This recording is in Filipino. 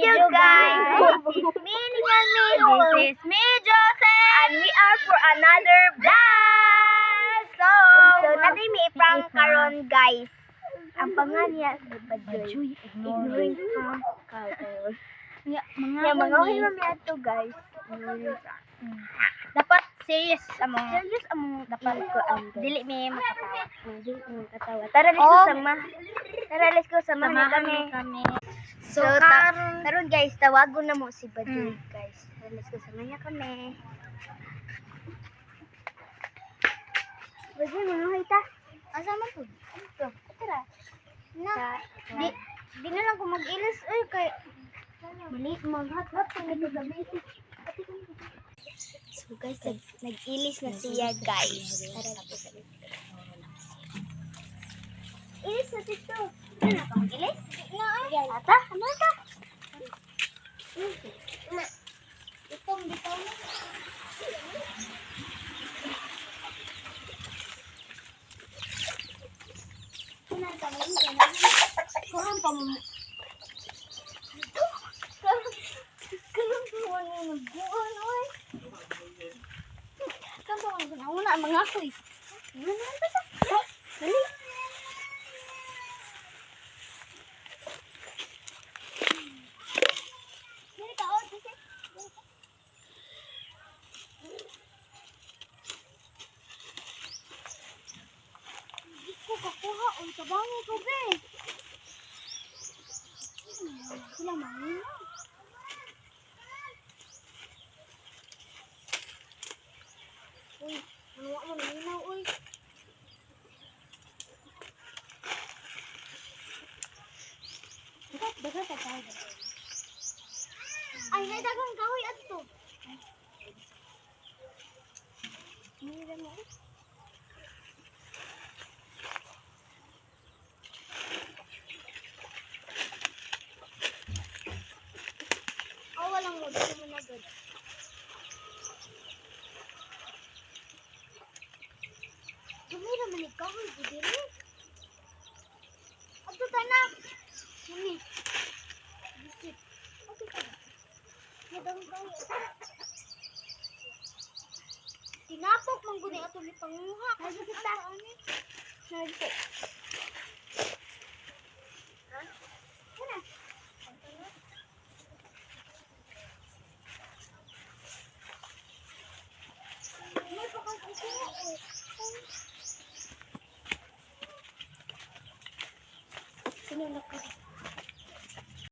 video, guys. This is me, This is me, Joseph. And we are for another vlog. So natin may prank karon, guys. Ang pangalan niya si Bajoy. Ignoring prank. Mga mamaya ito, guys. Dapat serious among dapat ko ang dili mi makatawa. Dili mi makatawa. Tara, let's go sama kami. So karon guys, tawagon na mo si Bajoy, guys. Tara, let's go sama niya kami. Bajoy, manuhay ta. Asa man pud? Ito. Tara. Na. Di na lang ko mag-ilis kay mali maghat-hat sa gabi. So guys, nag-ilis na siya, guys. Ilis na dito. Ano ka mag-ilis? Ata, ano ka? Itong bitaw na. Kurang pa mo. Kurang pa mo nagbuwan, oy. Kaso ako na mga ako eh. Ano naman ba ito? Dali. Dali ka, oh. Dali ka. Hindi ko kakuha. Uy, kabango ko, be. Sila mahina. Uy, nawa mo naminaw, uy. Dagat ka tayo. Ay, nadagang kahoy ato. Mira mo. Walang mo. Dito mo na good. Dumira man ikaw, hindi rin. Ato ka na. Mami. Bisit. Ato ka na. Nadang ka. Tinapok man guni ato ni panguha. Nagbisit ta. Nagbisit.